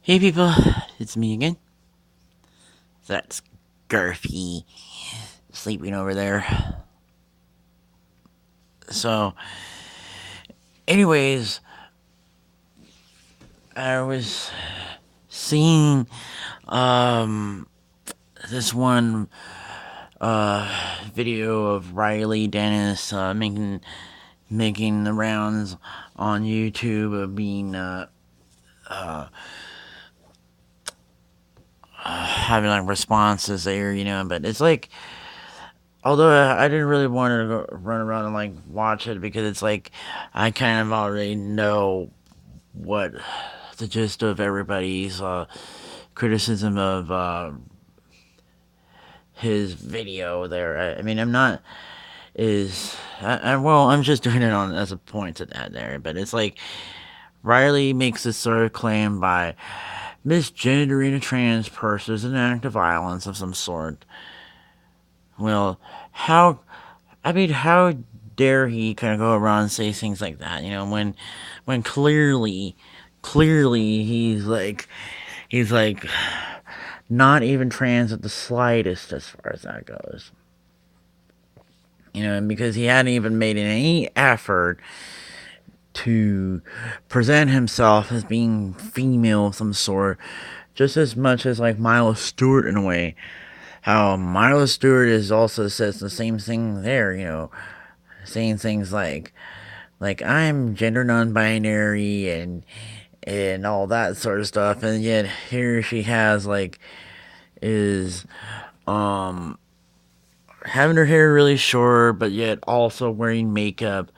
Hey people, it's me again. That's Garfy sleeping over there. So, anyways, I was seeing um this one video of Riley Dennis making the rounds on YouTube of being having like responses there, but it's like although I didn't really want to go, run around and like watch it because it's like I kind of already know what the gist of everybody's criticism of his video there. I mean, I'm not is well, I'm just doing it on as a point to that there, but it's like Riley makes this sort of claim by misgendering a trans person as an act of violence of some sort. Well, how I mean, how dare he kind of go around and say things like that? When clearly he's like not even trans at the slightest as far as that goes. And because he hadn't even made any effort to present himself as being female of some sort, just as much as like Milo Stewart in a way. How Milo Stewart is also says the same thing there, saying things like I'm gender non-binary and all that sort of stuff, and yet here she has like is um having her hair really short, but yet also wearing makeup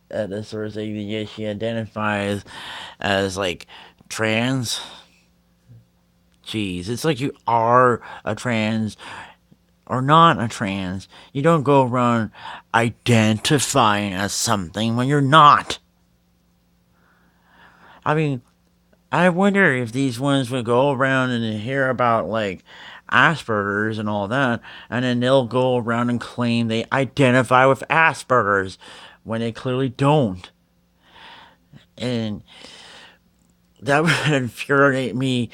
at a sort of thing that yet she identifies as like trans. Jeez, it's like you are a trans or not a trans. You don't go around identifying as something when you're not. I mean, I wonder if these ones would go around and hear about like Asperger's and all that, and then they'll go around and claim they identify with Asperger's when they clearly don't. And that would infuriate me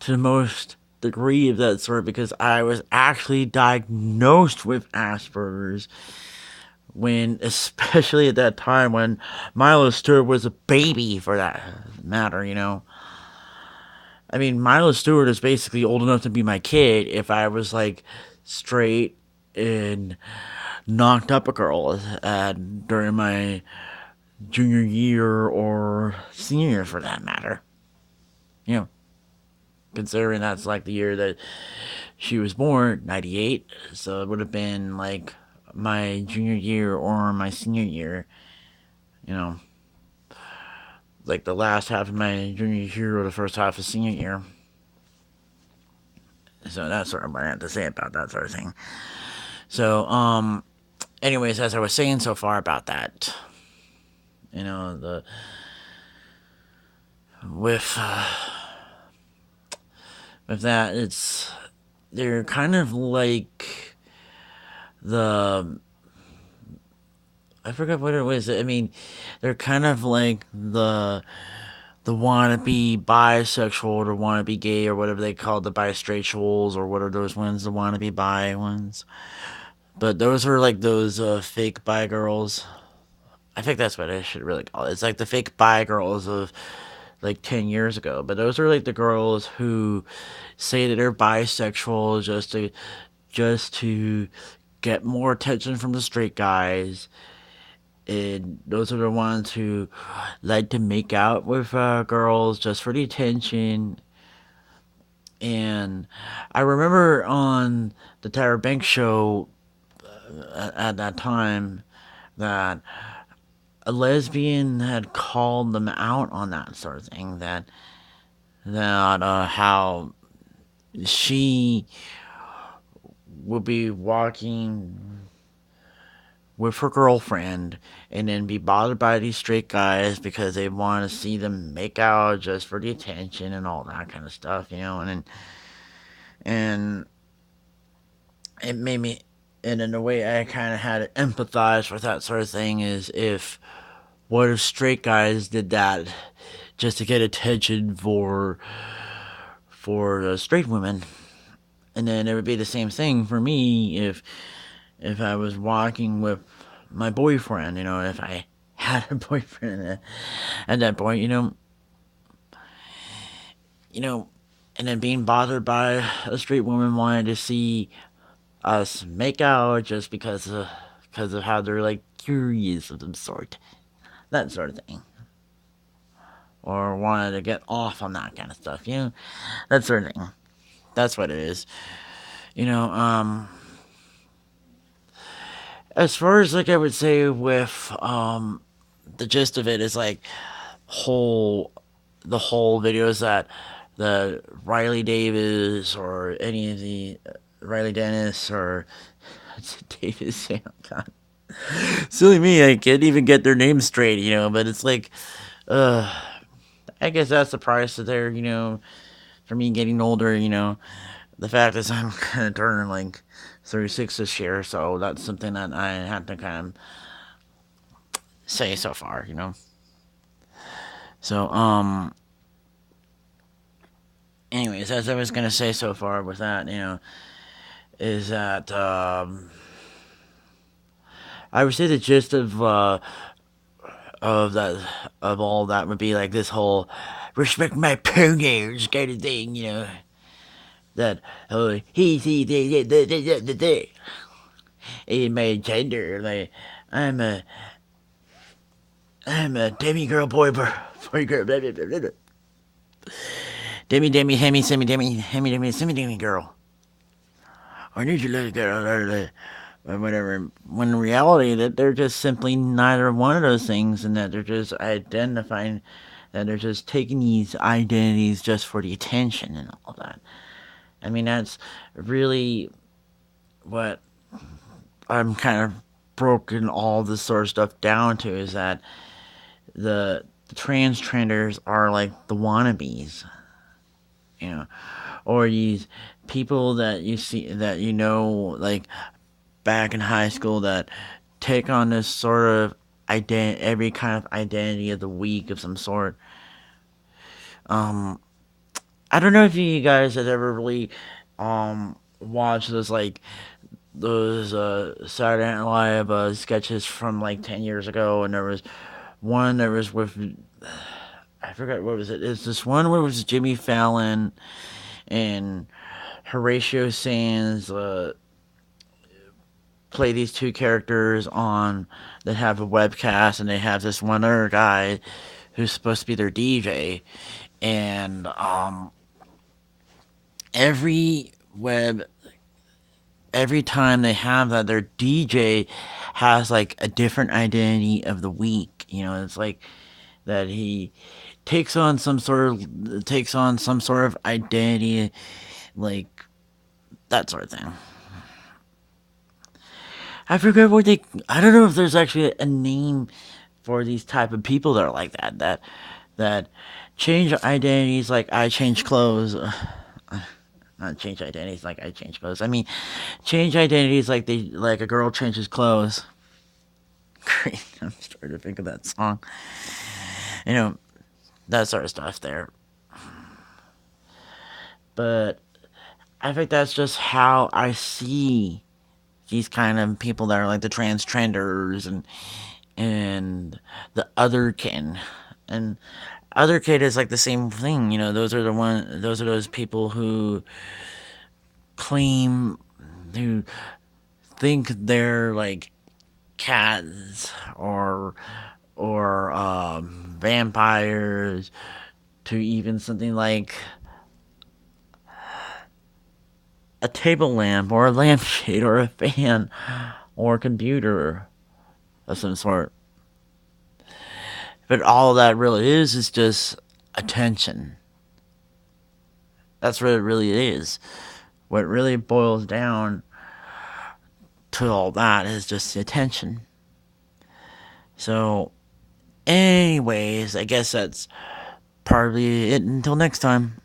to the most degree of that sort because I was actually diagnosed with Asperger's when, especially at that time when Milo Stewart was a baby for that matter. I mean, Milo Stewart is basically old enough to be my kid if I was like straight and knocked up a girl during my junior year or senior year for that matter. You know, considering that's like the year that she was born, 98, so it would have been like my junior year or my senior year, you know, like the last half of my junior year or the first half of senior year. So that's sort of what I have to say about that sort of thing. So, anyways, as I was saying so far about that, the with with that, it's they're kind of like the I forgot what it was. I mean, they're kind of like the wannabe bisexual or the wannabe gay or whatever they call the bistraightuals or what are those ones, the wannabe bi ones. But those are like those fake bi girls. I think that's what I should really call it. It's like the fake bi girls of like 10 years ago. But those are like the girls who say that they're bisexual just to get more attention from the straight guys. And those are the ones who like to make out with girls just for the attention. And I remember on the Tyra Banks show at that time that a lesbian had called them out on that sort of thing. That how she would be walking with her girlfriend and then be bothered by these straight guys because they want to see them make out just for the attention and all that kind of stuff, and it made me and in a way I kind of had to empathize with that sort of thing is if what if straight guys did that just to get attention for straight women. And then it would be the same thing for me if I was walking with my boyfriend. If I had a boyfriend at that point, you know, and then being bothered by a straight woman wanting to see us make out just because of how they're like curious of some sort, that sort of thing, or wanted to get off on that kind of stuff, that sort of thing. That's what it is. You know, as far as like I would say with the gist of it is like whole the whole videos that the Riley Davis or any of the Riley Dennis or Davis. Oh God, silly me! I can't even get their names straight. But it's like, I guess that's the price of their, for me getting older. The fact is I'm kind of turning like 36 this year, so that's something that I had to kind of say so far. So anyways, as I was gonna say so far with that, is that I would say the gist of that of all that would be like this whole respect my pronouns kind of thing, that he in my gender, like I'm a I'm a demi girl boy girl blah, blah, blah, blah. Demi hemi semi demi girl. I need you little girl. Or whatever. When in reality, that they're just simply neither one of those things, and that they're just identifying, that they're just taking these identities just for the attention and all that. I mean, that's really what I'm kind of broken all this sort of stuff down to, is that the Transtrenders are like the wannabes, you know, or these people that you see that like back in high school that take on this sort of every kind of identity of the week of some sort. I don't know if you guys have ever really watched those Saturday Night Live sketches from like 10 years ago, and there was one that was with, I forgot what was it. It's this one where it was Jimmy Fallon and Horatio Sands play these two characters on that have a webcast, and they have this one other guy who's supposed to be their DJ, and every web every time they have that, their DJ has like a different identity of the week. It's like that he takes on some sort of identity, like that sort of thing. I forget what they. I don't know if there's actually a name for these type of people that are like that change identities like I change clothes. Not change identities like I change clothes. I mean, change identities like a girl changes clothes. Great. I'm starting to think of that song. You know, that sort of stuff there. But I think that's just how I see these kind of people that are like the Transtrenders and the other kin. And other kid is like the same thing. Those are those people who claim, who think they're like cats or vampires, to even something like a table lamp or a lampshade or a fan or a computer of some sort. But all that really is just attention. That's what it really is. What really boils down to all that is just attention. So, anyways, I guess that's probably it until next time.